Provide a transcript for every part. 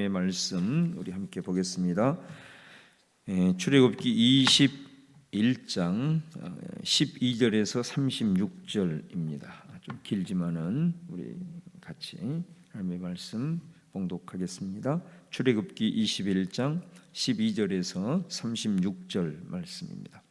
하나님의 말씀 우리 함께 보겠습니다. 출애굽기 21장 12절에서 36절입니다. 좀 길지만은 우리 같이 하나님의 말씀 봉독하겠습니다. 출애굽기 21장 12절에서 36절 말씀입니다.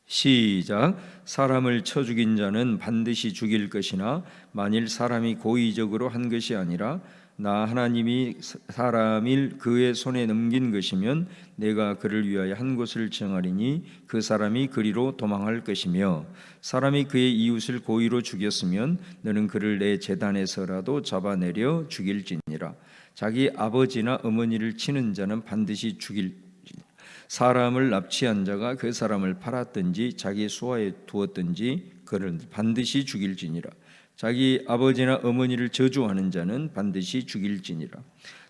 시작. 사람을 쳐 죽인 자는 반드시 죽일 것이나 만일 사람이 고의적으로 한 것이 아니라 나 하나님이 사람을 그의 손에 넘긴 것이면 내가 그를 위하여 한 곳을 정하리니 그 사람이 그리로 도망할 것이며 사람이 그의 이웃을 고의로 죽였으면 너는 그를 내 제단에서라도 잡아내려 죽일지니라. 자기 아버지나 어머니를 치는 자는 반드시 죽일 사람을 납치한 자가 그 사람을 팔았든지 자기 수하에 두었든지 그를 반드시 죽일지니라. 자기 아버지나 어머니를 저주하는 자는 반드시 죽일지니라.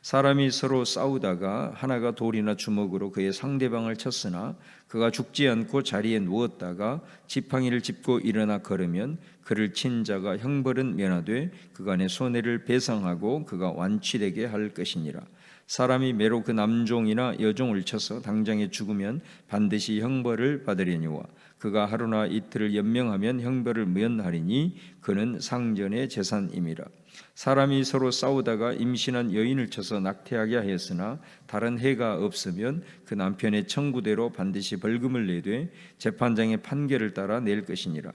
사람이 서로 싸우다가 하나가 돌이나 주먹으로 그의 상대방을 쳤으나 그가 죽지 않고 자리에 누웠다가 지팡이를 짚고 일어나 걸으면 그를 친 자가 형벌은 면하되 그간의 손해를 배상하고 그가 완치되게 할 것이니라. 사람이 매로 그 남종이나 여종을 쳐서 당장에 죽으면 반드시 형벌을 받으려니와 그가 하루나 이틀을 연명하면 형벌을 면하리니 그는 상전의 재산임이라. 사람이 서로 싸우다가 임신한 여인을 쳐서 낙태하게 하였으나 다른 해가 없으면 그 남편의 청구대로 반드시 벌금을 내되 재판장의 판결을 따라 낼 것이니라.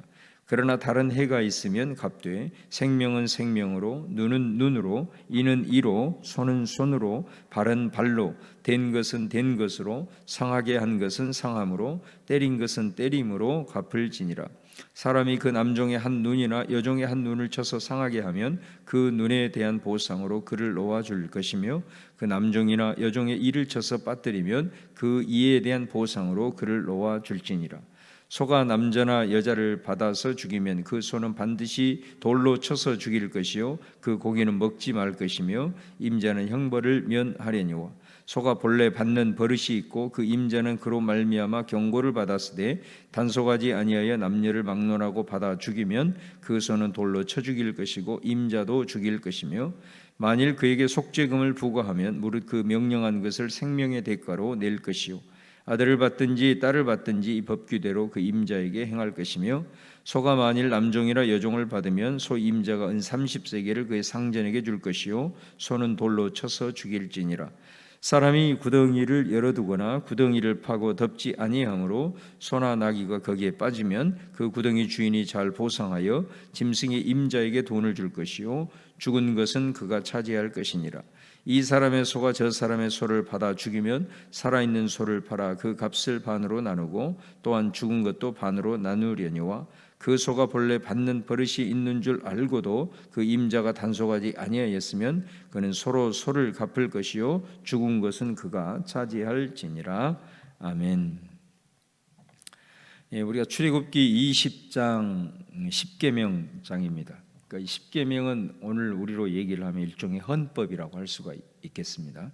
그러나 다른 해가 있으면 갚되 생명은 생명으로 눈은 눈으로 이는 이로 손은 손으로 발은 발로 된 것은 된 것으로 상하게 한 것은 상함으로 때린 것은 때림으로 갚을지니라. 사람이 그 남종의 한 눈이나 여종의 한 눈을 쳐서 상하게 하면 그 눈에 대한 보상으로 그를 놓아줄 것이며 그 남종이나 여종의 이를 쳐서 빠뜨리면 그 이에 대한 보상으로 그를 놓아줄지니라. 소가 남자나 여자를 받아서 죽이면 그 소는 반드시 돌로 쳐서 죽일 것이요 그 고기는 먹지 말 것이며 임자는 형벌을 면하려니와 소가 본래 받는 버릇이 있고 그 임자는 그로 말미암아 경고를 받았으되 단속하지 아니하여 남녀를 막론하고 받아 죽이면 그 소는 돌로 쳐 죽일 것이고 임자도 죽일 것이며 만일 그에게 속죄금을 부과하면 무릇 그 명령한 것을 생명의 대가로 낼 것이요 아들을 받든지 딸을 받든지 이 법규대로 그 임자에게 행할 것이며 소가 만일 남종이라 여종을 받으면 소 임자가 은 30세겔을 그의 상전에게 줄 것이요 소는 돌로 쳐서 죽일지니라. 사람이 구덩이를 열어두거나 구덩이를 파고 덮지 아니하므로 소나 나귀가 거기에 빠지면 그 구덩이 주인이 잘 보상하여 짐승의 임자에게 돈을 줄 것이요 죽은 것은 그가 차지할 것이니라. 이 사람의 소가 저 사람의 소를 받아 죽이면 살아있는 소를 팔아 그 값을 반으로 나누고 또한 죽은 것도 반으로 나누려니와 그 소가 본래 받는 버릇이 있는 줄 알고도 그 임자가 단속하지 아니하였으면 그는 서로 소를 갚을 것이요 죽은 것은 그가 차지할지니라. 아멘. 우리가 출애굽기 20장 10계명장입니다. 그러니까 이 10계명은 오늘 우리로 얘기를 하면 일종의 헌법이라고 할 수가 있겠습니다.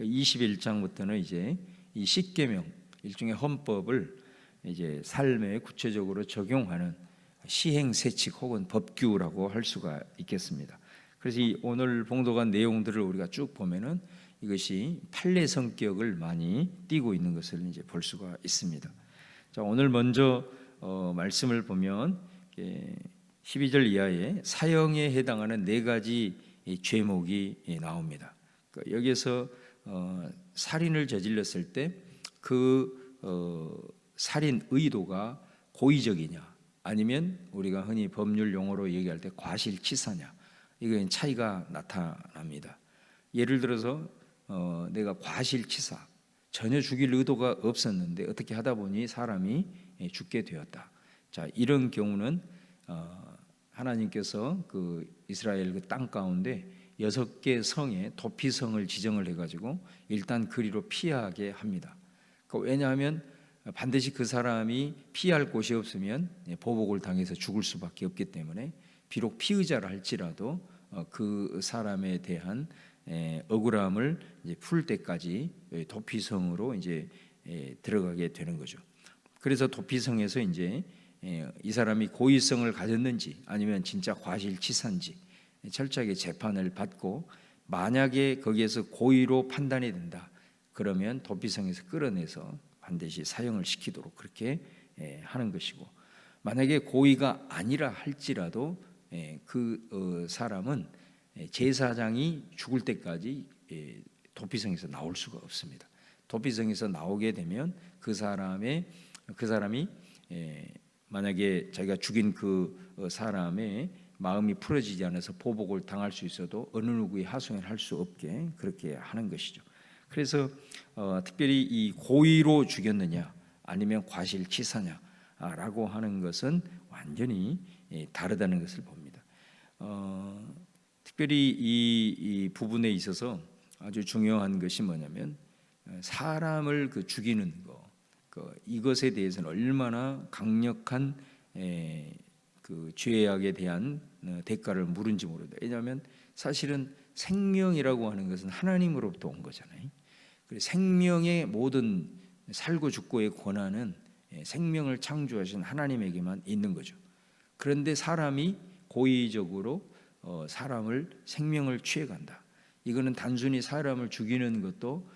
21장부터는 이제 이 10계명 일종의 헌법을 이제 삶에 구체적으로 적용하는 시행세칙 혹은 법규라고 할 수가 있겠습니다. 그래서 이 오늘 봉독한 내용들을 우리가 쭉 보면은 이것이 판례 성격을 많이 띠고 있는 것을 이제 볼 수가 있습니다. 자, 오늘 먼저 말씀을 보면 12절 이하에 사형에 해당하는 네 가지 죄목이 나옵니다. 여기에서 살인을 저질렀을 때 그 살인 의도가 고의적이냐 아니면 우리가 흔히 법률 용어로 얘기할 때 과실치사냐 이건 차이가 나타납니다. 예를 들어서 내가 과실치사 전혀 죽일 의도가 없었는데 어떻게 하다 보니 사람이 죽게 되었다. 자, 이런 경우는 하나님께서 그 이스라엘 그 땅 가운데 6개 성에 도피성을 지정을 해가지고 일단 그리로 피하게 합니다. 왜냐하면 반드시 그 사람이 피할 곳이 없으면 보복을 당해서 죽을 수밖에 없기 때문에 비록 피의자라 할지라도 그 사람에 대한 억울함을 이제 풀 때까지 도피성으로 이제 들어가게 되는 거죠. 그래서 도피성에서 이제 이 사람이 고의성을 가졌는지 아니면 진짜 과실치사인지 철저하게 재판을 받고 만약에 거기에서 고의로 판단이 된다, 그러면 도피성에서 끌어내서 반드시 사형을 시키도록 그렇게 하는 것이고, 만약에 고의가 아니라 할지라도 그 사람은 제사장이 죽을 때까지 도피성에서 나올 수가 없습니다. 도피성에서 나오게 되면 그 사람이 만약에 자기가 죽인 그 사람의 마음이 풀어지지 않아서 보복을 당할 수 있어도 어느 누구의 하소연을 할 수 없게 그렇게 하는 것이죠. 그래서 특별히 이 고의로 죽였느냐 아니면 과실치사냐라고 하는 것은 완전히 다르다는 것을 봅니다. 특별히 이 부분에 있어서 아주 중요한 것이 뭐냐면, 사람을 죽이는 거, 이것에 대해서는 얼마나 강력한 그 죄악에 대한 대가를 물은지 모르다. 왜냐하면 사실은 생명이라고 하는 것은 하나님으로부터 온 거잖아요. 그래서 생명의 모든 살고 죽고의 권한은 생명을 창조하신 하나님에게만 있는 거죠. 그런데 사람이 고의적으로 사람을 생명을 취해간다. 이거는 단순히 사람을 죽이는 것도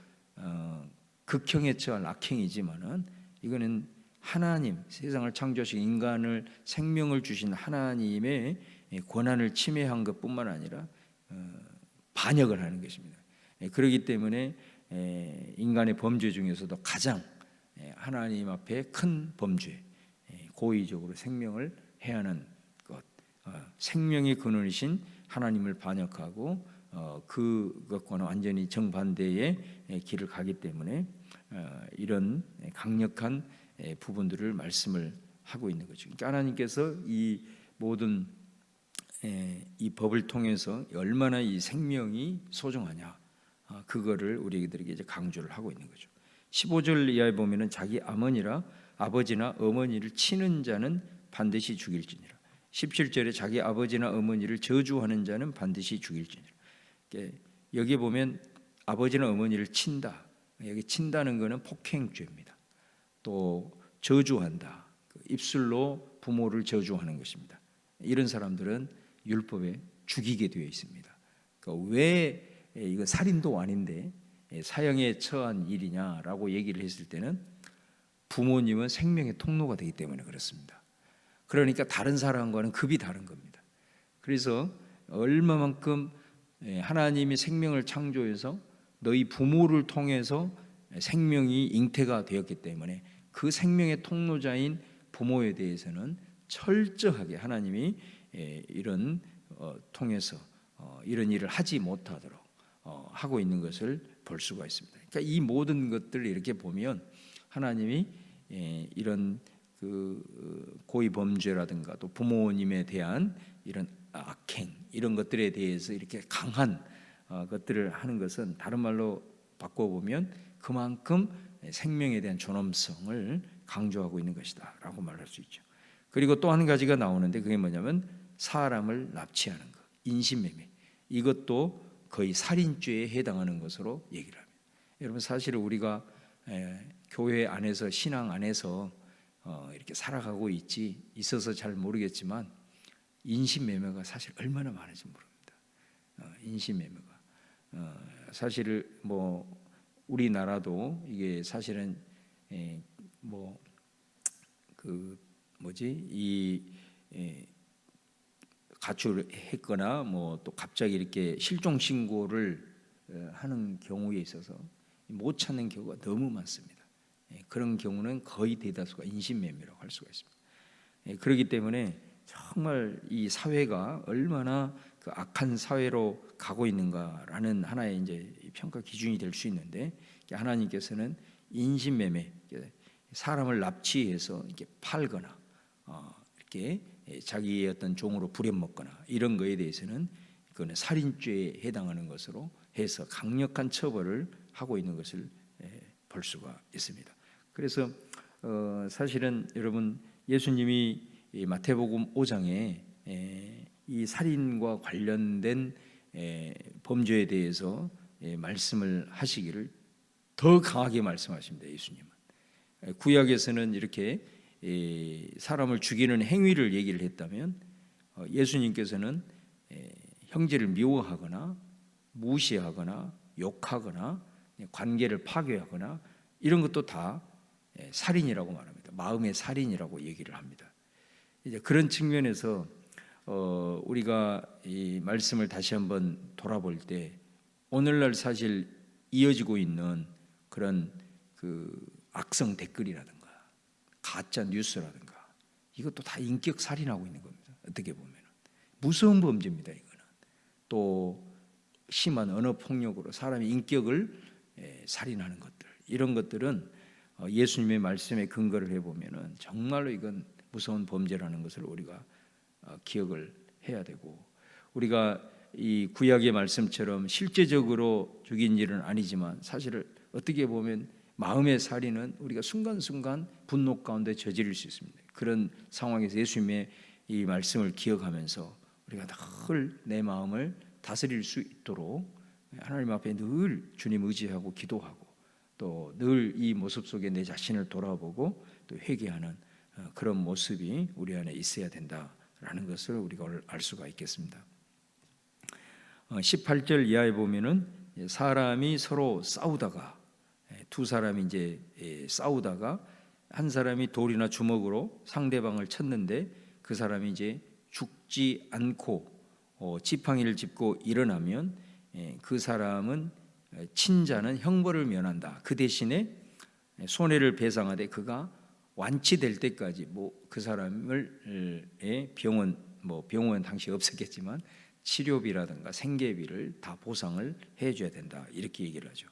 극형에 처한 악행이지만은, 이거는 하나님, 세상을 창조하신 인간을 생명을 주신 하나님의 권한을 침해한 것뿐만 아니라 반역을 하는 것입니다. 그렇기 때문에 인간의 범죄 중에서도 가장 하나님 앞에 큰 범죄, 고의적으로 생명을 해하는 것, 생명의 근원이신 하나님을 반역하고 그것과는 완전히 정반대의 길을 가기 때문에 이런 강력한 부분들을 말씀을 하고 있는 거죠. 그러니까 하나님께서 이 모든 이 법을 통해서 얼마나 이 생명이 소중하냐, 그거를 우리들에게 이제 강조를 하고 있는 거죠. 15절 이하에 보면은 자기 아버지나 어머니를 치는 자는 반드시 죽일지니라. 17절에 자기 아버지나 어머니를 저주하는 자는 반드시 죽일지니라. 여기 보면 아버지나 어머니를 친다. 여기 친다는 것은 폭행죄입니다. 또 저주한다. 입술로 부모를 저주하는 것입니다. 이런 사람들은 율법에 죽이게 되어 있습니다. 왜 이거 살인도 아닌데 사형에 처한 일이냐라고 얘기를 했을 때는, 부모님은 생명의 통로가 되기 때문에 그렇습니다. 그러니까 다른 사람과는 급이 다른 겁니다. 그래서 얼마만큼 하나님이 생명을 창조해서 너희 부모를 통해서 생명이 잉태가 되었기 때문에 그 생명의 통로자인 부모에 대해서는 철저하게 하나님이 이런 통해서 이런 일을 하지 못하도록 하고 있는 것을 볼 수가 있습니다. 그러니까 이 모든 것들을 이렇게 보면 하나님이 이런 그 고의 범죄라든가 또 부모님에 대한 이런 악행, 이런 것들에 대해서 이렇게 강한 것들을 하는 것은, 다른 말로 바꿔보면 그만큼 생명에 대한 존엄성을 강조하고 있는 것이다 라고 말할 수 있죠. 그리고 또 한 가지가 나오는데, 그게 뭐냐면 사람을 납치하는 것, 인신매매, 이것도 거의 살인죄에 해당하는 것으로 얘기를 합니다. 여러분, 사실 우리가 교회 안에서, 신앙 안에서 이렇게 살아가고 있어서 잘 모르겠지만, 인신매매가 사실 얼마나 많은지 모릅니다. 인신매매가 사실 뭐 우리나라도 이게 사실은 가출했거나 뭐 또 갑자기 이렇게 실종 신고를 하는 경우에 있어서 못 찾는 경우가 너무 많습니다. 그런 경우는 거의 대다수가 인신매매라고 할 수가 있습니다. 그렇기 때문에 정말 이 사회가 얼마나 그 악한 사회로 가고 있는가라는 하나의 이제 평가 기준이 될 수 있는데, 하나님께서는 인신매매, 사람을 납치해서 이렇게 팔거나 이렇게 자기의 어떤 종으로 부려먹거나 이런 거에 대해서는 그거는 살인죄에 해당하는 것으로 해서 강력한 처벌을 하고 있는 것을 볼 수가 있습니다. 그래서 사실은 여러분, 예수님이 마태복음 5장에 이 살인과 관련된 범죄에 대해서 말씀을 하시기를 더 강하게 말씀하십니다. 예수님은 구약에서는 이렇게 사람을 죽이는 행위를 얘기를 했다면, 예수님께서는 형제를 미워하거나 무시하거나 욕하거나 관계를 파괴하거나 이런 것도 다 살인이라고 말합니다. 마음의 살인이라고 얘기를 합니다. 이제 그런 측면에서 우리가 이 말씀을 다시 한번 돌아볼 때 오늘날 사실 이어지고 있는 그런 그 악성 댓글이라든가 가짜 뉴스라든가 이것도 다 인격 살인하고 있는 겁니다. 어떻게 보면 무서운 범죄입니다. 이거는 또 심한 언어 폭력으로 사람의 인격을 살인하는 것들, 이런 것들은 예수님의 말씀에 근거를 해보면은 정말로 이건 무서운 범죄라는 것을 우리가 기억을 해야 되고, 우리가 이 구약의 말씀처럼 실제적으로 죽인 일은 아니지만 사실은 어떻게 보면 마음의 살인은 우리가 순간순간 분노 가운데 저지를 수 있습니다. 그런 상황에서 예수님의 이 말씀을 기억하면서 우리가 늘 내 마음을 다스릴 수 있도록 하나님 앞에 늘 주님 의지하고 기도하고 또 늘 이 모습 속에 내 자신을 돌아보고 또 회개하는 그런 모습이 우리 안에 있어야 된다라는 것을 우리가 알 수가 있겠습니다. 18절 이하에 보면은 사람이 서로 싸우다가 두 사람이 이제 싸우다가 한 사람이 돌이나 주먹으로 상대방을 쳤는데 그 사람이 이제 죽지 않고 지팡이를 짚고 일어나면 그 사람은 친자는 형벌을 면한다. 그 대신에 손해를 배상하되 그가 완치될 때까지 그 사람을 병원 당시 없었겠지만 치료비라든가 생계비를 다 보상을 해줘야 된다. 이렇게 얘기를 하죠.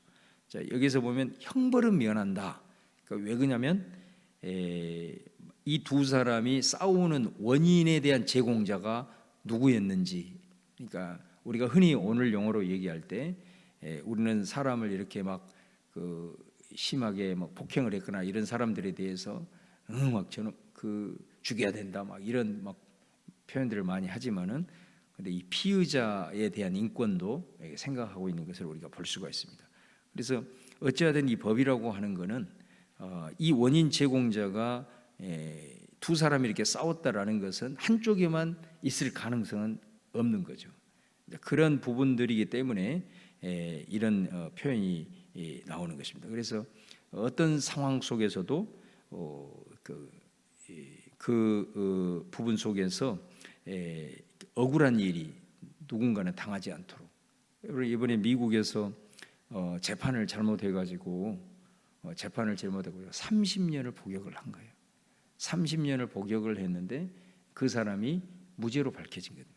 자, 여기서 보면 형벌은 면한다. 그러니까 왜 그러냐면 이 두 사람이 싸우는 원인에 대한 제공자가 누구였는지, 그러니까 우리가 흔히 오늘 용어로 얘기할 때 우리는 사람을 이렇게 막 심하게 막 폭행을 했거나 이런 사람들에 대해서 막 저는 죽여야 된다 막 이런 막 표현들을 많이 하지만은 근데 이 피의자에 대한 인권도 생각하고 있는 것을 우리가 볼 수가 있습니다. 그래서 어찌하든 이 법이라고 하는 것은 이 원인 제공자가 두 사람이 이렇게 싸웠다라는 것은 한쪽에만 있을 가능성은 없는 거죠. 그런 부분들이기 때문에 이런 표현이 나오는 것입니다. 그래서 어떤 상황 속에서도 그 부분 속에서 억울한 일이 누군가는 당하지 않도록, 이번에 미국에서 재판을 잘못해가지고 30년을 복역을 한 거예요. 30년을 복역을 했는데 그 사람이 무죄로 밝혀진 거예요.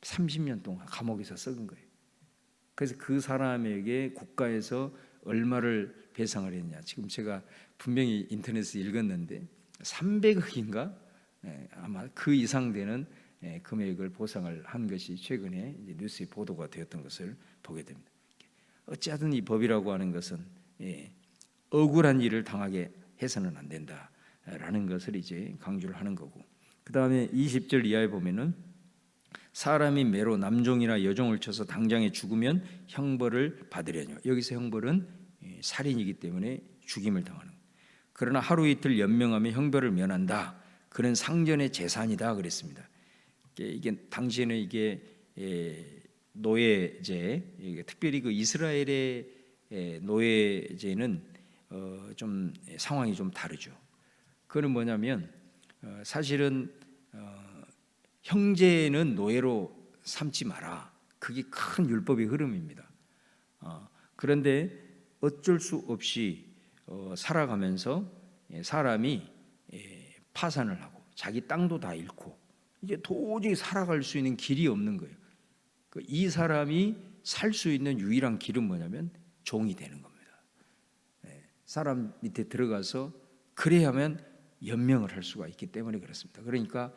30년 동안 감옥에서 썩은 거예요. 그래서 그 사람에게 국가에서 얼마를 배상을 했냐, 지금 제가 분명히 인터넷에 읽었는데 300억인가 아마 그 이상 되는 금액을 보상을 한 것이 최근에 이제 뉴스에 보도가 되었던 것을 보게 됩니다. 어찌하든 이 법이라고 하는 것은 억울한 일을 당하게 해서는 안 된다라는 것을 이제 강조를 하는 거고, 그 다음에 20절 이하에 보면은 사람이 매로 남종이나 여종을 쳐서 당장에 죽으면 형벌을 받으려뇨. 여기서 형벌은 살인이기 때문에 죽임을 당하는 거예요. 그러나 하루 이틀 연명하면 형벌을 면한다. 그는 상전의 재산이다 그랬습니다. 이게 당시에는 이게 노예제, 특별히 그 이스라엘의 노예제는 좀 상황이 좀 다르죠. 그거는 뭐냐면 사실은 형제는 노예로 삼지 마라. 그게 큰 율법의 흐름입니다. 그런데 어쩔 수 없이 살아가면서 사람이 파산을 하고 자기 땅도 다 잃고 이제 도저히 살아갈 수 있는 길이 없는 거예요. 이 사람이 살 수 있는 유일한 길은 뭐냐면 종이 되는 겁니다. 사람 밑에 들어가서 그래야만 연명을 할 수가 있기 때문에 그렇습니다. 그러니까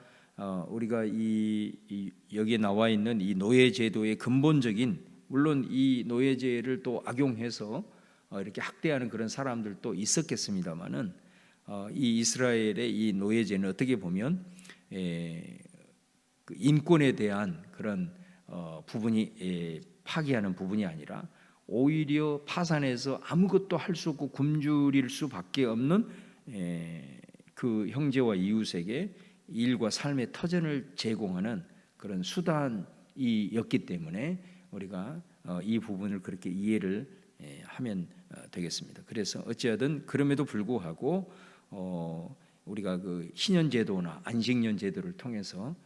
우리가 여기에 나와 있는 이 노예제도의 근본적인, 물론 이 노예제를 또 악용해서 이렇게 학대하는 그런 사람들도 있었겠습니다만은 이 이스라엘의 이 노예제는 어떻게 보면 그 인권에 대한 그런 부분이 파기하는 부분이 아니라 오히려 파산해서 아무것도 할 수 없고 굶주릴 수밖에 없는 그 형제와 이웃에게 일과 삶의 터전을 제공하는 그런 수단이었기 때문에 우리가 이 부분을 그렇게 이해를 하면 되겠습니다. 그래서 어찌하든 그럼에도 불구하고 우리가 그 신년제도나 안식년제도를 통해서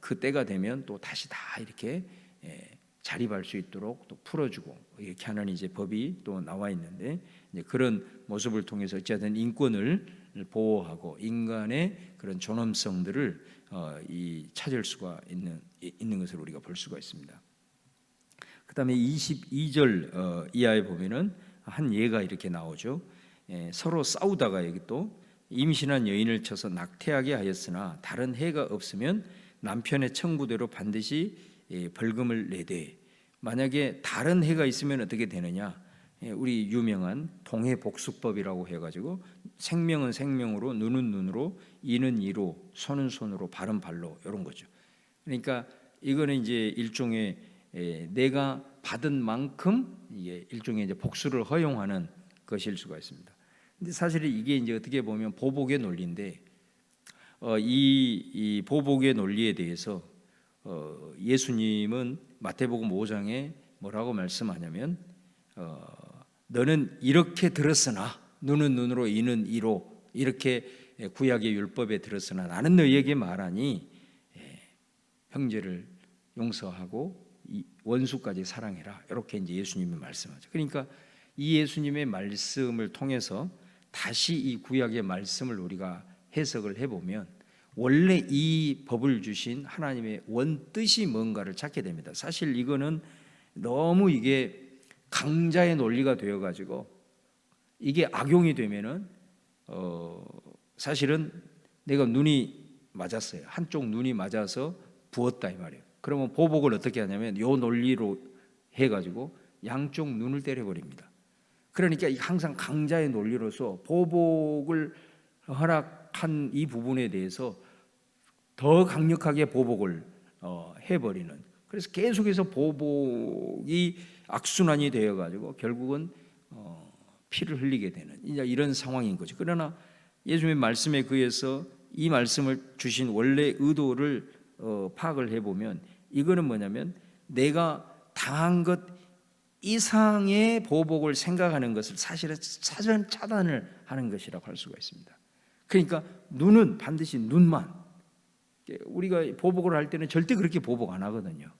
그 때가 되면 또 다시 다 이렇게 자립할 수 있도록 또 풀어주고 이렇게 하는 이제 법이 또 나와 있는데, 이제 그런 모습을 통해서 어찌하든 인권을 보호하고 인간의 그런 존엄성들을 찾을 수가 있는 것을 우리가 볼 수가 있습니다. 그다음에 22절 이하에 보면은 한 예가 이렇게 나오죠. 서로 싸우다가 여기 또 임신한 여인을 쳐서 낙태하게 하였으나 다른 해가 없으면 남편의 청구대로 반드시 벌금을 내되, 만약에 다른 해가 있으면 어떻게 되느냐? 우리 유명한 동해복수법이라고 해가지고 생명은 생명으로, 눈은 눈으로, 이는 이로, 손은 손으로, 발은 발로, 이런 거죠. 그러니까 이거는 이제 일종의 내가 받은 만큼 이게 일종의 이제 복수를 허용하는 것일 수가 있습니다. 근데 사실 이게 이제 어떻게 보면 보복의 논리인데, 이 보복의 논리에 대해서 예수님은 마태복음 5장에 뭐라고 말씀하냐면, 너는 이렇게 들었으나, 눈은 눈으로 이는 이로, 이렇게 구약의 율법에 들었으나 나는 너희에게 말하니 형제를 용서하고 원수까지 사랑해라, 이렇게 이제 예수님이 말씀하죠. 그러니까 이 예수님의 말씀을 통해서 다시 이 구약의 말씀을 우리가 해석을 해보면 원래 이 법을 주신 하나님의 원뜻이 뭔가를 찾게 됩니다. 사실 이거는 너무 이게 강자의 논리가 되어가지고 이게 악용이 되면은 사실은 내가 눈이 맞았어요. 한쪽 눈이 맞아서 부었다 이 말이에요. 그러면 보복을 어떻게 하냐면 요 논리로 해가지고 양쪽 눈을 때려버립니다. 그러니까 항상 강자의 논리로서 보복을 허락한 이 부분에 대해서 더 강력하게 보복을 해버리는, 그래서 계속해서 보복이 악순환이 되어가지고 결국은 피를 흘리게 되는 이제 이런 상황인 거죠. 그러나 예수님의 말씀에 의해서 이 말씀을 주신 원래 의도를 파악을 해보면 이거는 뭐냐면 내가 당한 것 이상의 보복을 생각하는 것을 사실은 사전 차단을 하는 것이라고 할 수가 있습니다. 그러니까 눈은 반드시 눈만, 우리가 보복을 할 때는 절대 그렇게 보복 안 하거든요.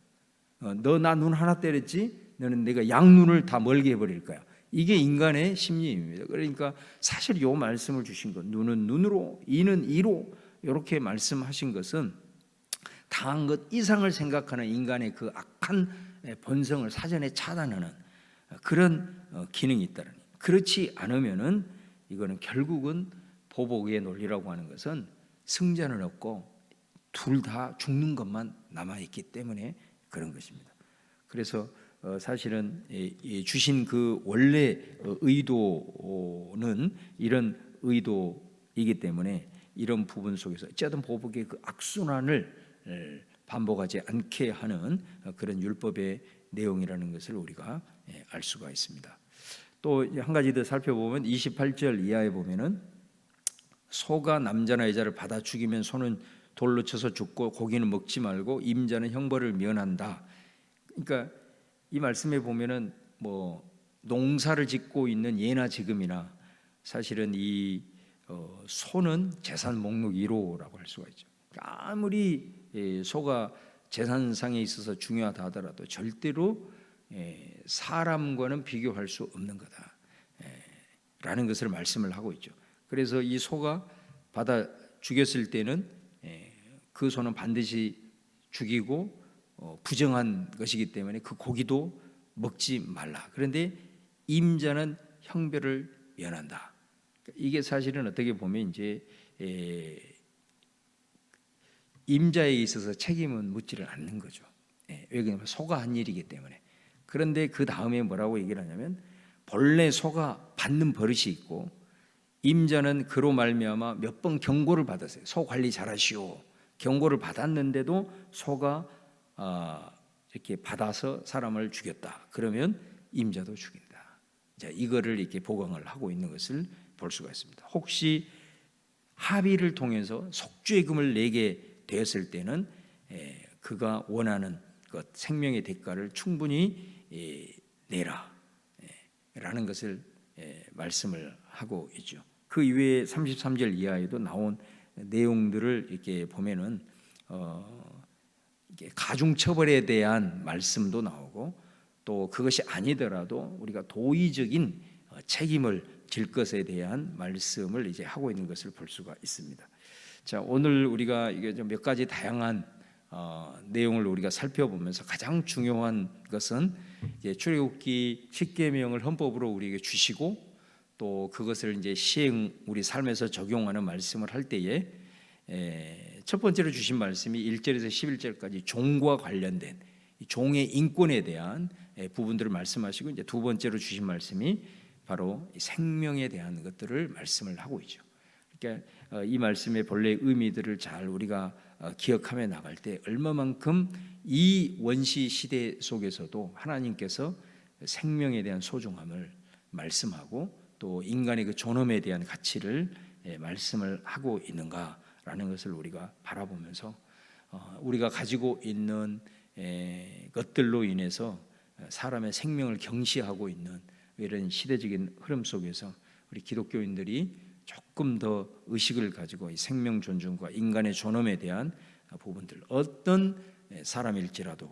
너 나 눈 하나 때렸지? 너는 내가 양눈을 다 멀게 해버릴 거야. 이게 인간의 심리입니다. 그러니까 사실 이 말씀을 주신 것, 눈은 눈으로, 이는 이로, 이렇게 말씀하신 것은 당한 것 이상을 생각하는 인간의 그 악한 본성을 사전에 차단하는 그런 기능이 있다는. 그렇지 않으면은 이거는 결국은 보복의 논리라고 하는 것은 승자는 없고 둘 다 죽는 것만 남아 있기 때문에 그런 것입니다. 그래서 사실은 주신 그 원래 의도는 이런 의도이기 때문에 이런 부분 속에서 어쨌든 보복의 그 악순환을 반복하지 않게 하는 그런 율법의 내용이라는 것을 우리가 알 수가 있습니다. 또 한 가지 더 살펴보면 28절 이하에 보면은 소가 남자나 여자를 받아 죽이면 소는 돌로 쳐서 죽고 고기는 먹지 말고 임자는 형벌을 면한다. 그러니까 이 말씀에 보면은 뭐 농사를 짓고 있는 예나 지금이나 사실은 이 소는 재산 목록 1호라고 할 수가 있죠. 아무리 소가 재산상에 있어서 중요하다 하더라도 절대로 사람과는 비교할 수 없는 거다 라는 것을 말씀을 하고 있죠. 그래서 이 소가 받아 죽였을 때는 그 소는 반드시 죽이고 부정한 것이기 때문에 그 고기도 먹지 말라. 그런데 임자는 형벌을 면한다. 이게 사실은 어떻게 보면 이제 임자에 있어서 책임은 묻지를 않는 거죠. 왜 그러냐면 소가 한 일이기 때문에. 그런데 그 다음에 뭐라고 얘기를 하냐면 본래 소가 받는 버릇이 있고 임자는 그로 말미암아 몇 번 경고를 받았어요. 소 관리 잘하시오. 경고를 받았는데도 소가 이렇게 받아서 사람을 죽였다. 그러면 임자도 죽인다. 자, 이거를 이렇게 보강을 하고 있는 것을 볼 수가 있습니다. 혹시 합의를 통해서 속죄금을 내게 되었을 때는 그가 원하는 것 생명의 대가를 충분히 내라 라는 것을 말씀을 하고 있죠. 그 이외에 33절 이하에도 나온 내용들을 이렇게 보면은 가중처벌에 대한 말씀도 나오고, 또 그것이 아니더라도 우리가 도의적인 책임을 질 것에 대한 말씀을 이제 하고 있는 것을 볼 수가 있습니다. 자, 오늘 우리가 이게 몇 가지 다양한 내용을 우리가 살펴보면서 가장 중요한 것은 이제 출애굽기 10계명을 헌법으로 우리에게 주시고, 또 그것을 이제 시행 우리 삶에서 적용하는 말씀을 할 때에 첫 번째로 주신 말씀이 1절에서 11절까지 종과 관련된 종의 인권에 대한 부분들을 말씀하시고, 이제 두 번째로 주신 말씀이 바로 생명에 대한 것들을 말씀을 하고 있죠. 그러니까 이 말씀의 본래 의미들을 잘 우리가 기억하며 나갈 때 얼마만큼 이 원시 시대 속에서도 하나님께서 생명에 대한 소중함을 말씀하고, 또 인간의 그 존엄에 대한 가치를 말씀을 하고 있는가라는 것을 우리가 바라보면서 우리가 가지고 있는 것들로 인해서 사람의 생명을 경시하고 있는 이런 시대적인 흐름 속에서 우리 기독교인들이 조금 더 의식을 가지고 이 생명 존중과 인간의 존엄에 대한 부분들, 어떤 사람일지라도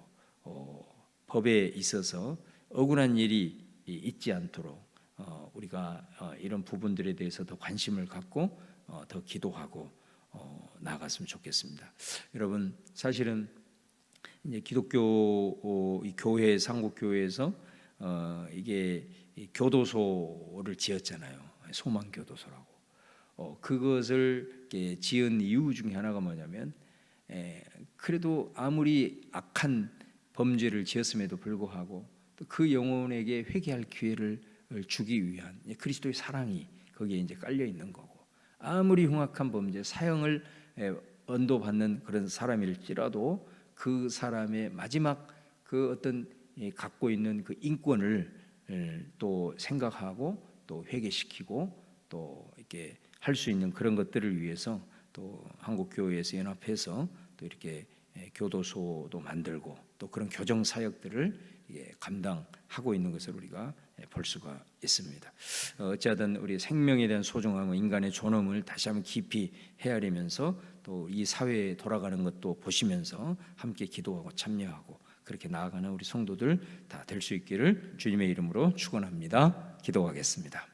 법에 있어서 억울한 일이 있지 않도록 우리가 이런 부분들에 대해서 더 관심을 갖고 더 기도하고 나아갔으면 좋겠습니다. 여러분, 사실은 이제 기독교 교회 상국교회에서 이게 교도소를 지었잖아요. 소망교도소라고. 그것을 지은 이유 중에 하나가 뭐냐면, 그래도 아무리 악한 범죄를 지었음에도 불구하고 또 그 영혼에게 회개할 기회를 주기 위한 그리스도의 사랑이 거기에 이제 깔려 있는 거고, 아무리 흉악한 범죄 사형을 언도받는 그런 사람일지라도 그 사람의 마지막 그 어떤 갖고 있는 그 인권을 또 생각하고 또 회개시키고 또 이렇게 할 수 있는 그런 것들을 위해서 또 한국교회에서 연합해서 또 이렇게 교도소도 만들고 또 그런 교정 사역들을 감당하고 있는 것을 우리가 볼 수가 있습니다. 어찌하든 우리 생명에 대한 소중함과 인간의 존엄을 다시 한번 깊이 헤아리면서 또 이 사회에 돌아가는 것도 보시면서 함께 기도하고 참여하고 그렇게 나아가는 우리 성도들 다 될 수 있기를 주님의 이름으로 축원합니다. 기도하겠습니다.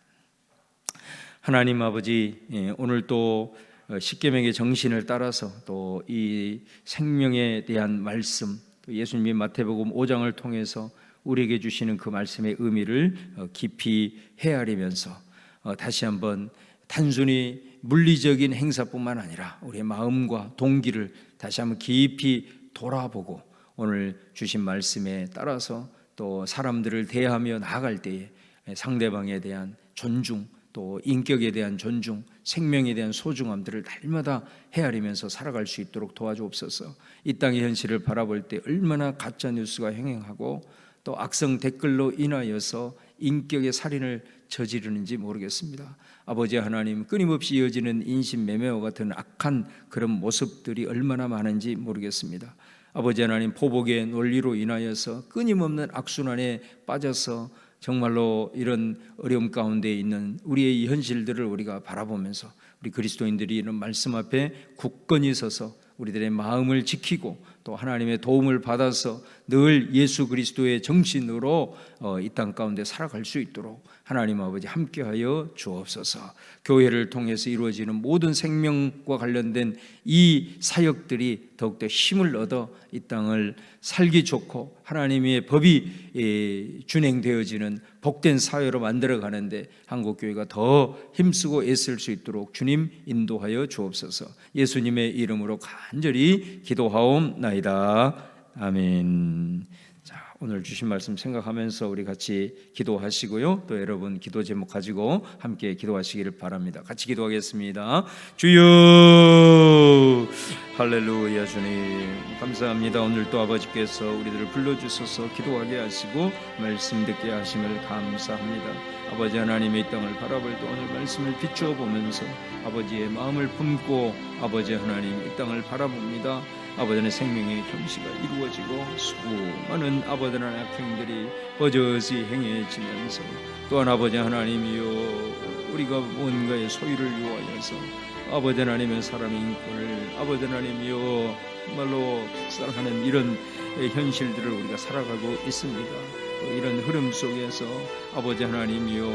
하나님 아버지, 오늘 또 십계명의 정신을 따라서 또 이 생명에 대한 말씀, 또 예수님이 마태복음 5장을 통해서 우리에게 주시는 그 말씀의 의미를 깊이 헤아리면서 다시 한번 단순히 물리적인 행사뿐만 아니라 우리의 마음과 동기를 다시 한번 깊이 돌아보고 오늘 주신 말씀에 따라서 또 사람들을 대하며 나아갈 때에 상대방에 대한 존중, 또 인격에 대한 존중, 생명에 대한 소중함들을 날마다 헤아리면서 살아갈 수 있도록 도와주옵소서. 이 땅의 현실을 바라볼 때 얼마나 가짜 뉴스가 횡행하고 또 악성 댓글로 인하여서 인격의 살인을 저지르는지 모르겠습니다. 아버지 하나님, 끊임없이 이어지는 인신매매와 같은 악한 그런 모습들이 얼마나 많은지 모르겠습니다. 아버지 하나님, 포복의 논리로 인하여서 끊임없는 악순환에 빠져서 정말로 이런 어려움 가운데 있는 우리의 이 현실들을 우리가 바라보면서 우리 그리스도인들이 이런 말씀 앞에 굳건히 서서 우리들의 마음을 지키고 또 하나님의 도움을 받아서 늘 예수 그리스도의 정신으로 이 땅 가운데 살아갈 수 있도록 하나님 아버지 함께하여 주옵소서. 교회를 통해서 이루어지는 모든 생명과 관련된 이 사역들이 더욱더 힘을 얻어 이 땅을 살기 좋고 하나님의 법이 준행되어지는 복된 사회로 만들어가는데 한국교회가 더 힘쓰고 애쓸 수 있도록 주님 인도하여 주옵소서. 예수님의 이름으로 간절히 기도하옵나이다. 아멘. 자, 오늘 주신 말씀 생각하면서 우리 같이 기도하시고요. 또 여러분 기도 제목 가지고 함께 기도하시기를 바랍니다. 같이 기도하겠습니다. 주여, 할렐루야. 주님 감사합니다. 오늘 또 아버지께서 우리들을 불러주셔서 기도하게 하시고 말씀 듣게 하심을 감사합니다. 아버지 하나님의 이 땅을 바라볼 때 오늘 말씀을 비추어 보면서 아버지의 마음을 품고 아버지 하나님 이 땅을 바라봅니다. 아버지 하나님 생명의 경시가 이루어지고 수많은 아버지 하나님 악행들이 버젓이 행해지면서 또한 아버지 하나님이여 우리가 뭔가의 소유를 위하여서 아버지 하나님의 사람의 인권을 아버지 하나님이여 정말로 살아가는 이런 현실들을 우리가 살아가고 있습니다. 또 이런 흐름 속에서 아버지 하나님이여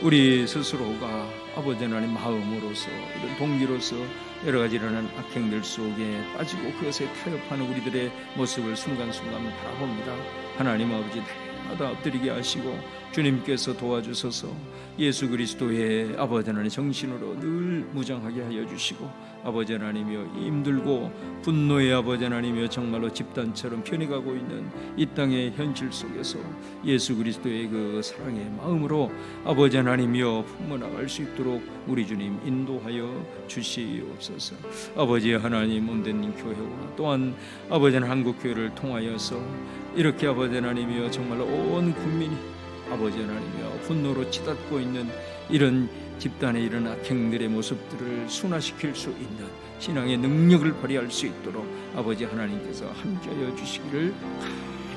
우리 스스로가 아버지 하나님 마음으로서 이런 동기로서 여러 가지 일어나는 악행들 속에 빠지고 그것에 타협하는 우리들의 모습을 순간순간 바라봅니다. 하나님 아버지 날마다 엎드리게 하시고 주님께서 도와주셔서 예수 그리스도의 아버지 하나님 정신으로 늘 무장하게 하여 주시고 아버지 하나님이여 힘들고 분노의 아버지 하나님이여 정말로 집단처럼 편해가고 있는 이 땅의 현실 속에서 예수 그리스도의 그 사랑의 마음으로 아버지 하나님이여 품어나갈 수 있도록 우리 주님 인도하여 주시옵소서. 아버지 하나님 온된 교회와 또한 아버지 하나님 한국교회를 통하여서 이렇게 아버지 하나님이여 정말로 온 국민이 아버지 하나님이여 분노로 치닫고 있는 이런 집단의 이런 악행들의 모습들을 순화시킬 수 있는 신앙의 능력을 발휘할 수 있도록 아버지 하나님께서 함께하여 주시기를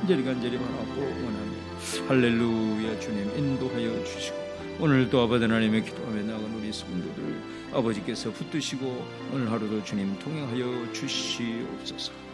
간절히 바라고 원합니다. 할렐루야. 주님 인도하여 주시고 오늘도 아버지 하나님의 기도하며 나아간 우리 성도들 아버지께서 붙드시고 오늘 하루도 주님 동행하여 주시옵소서.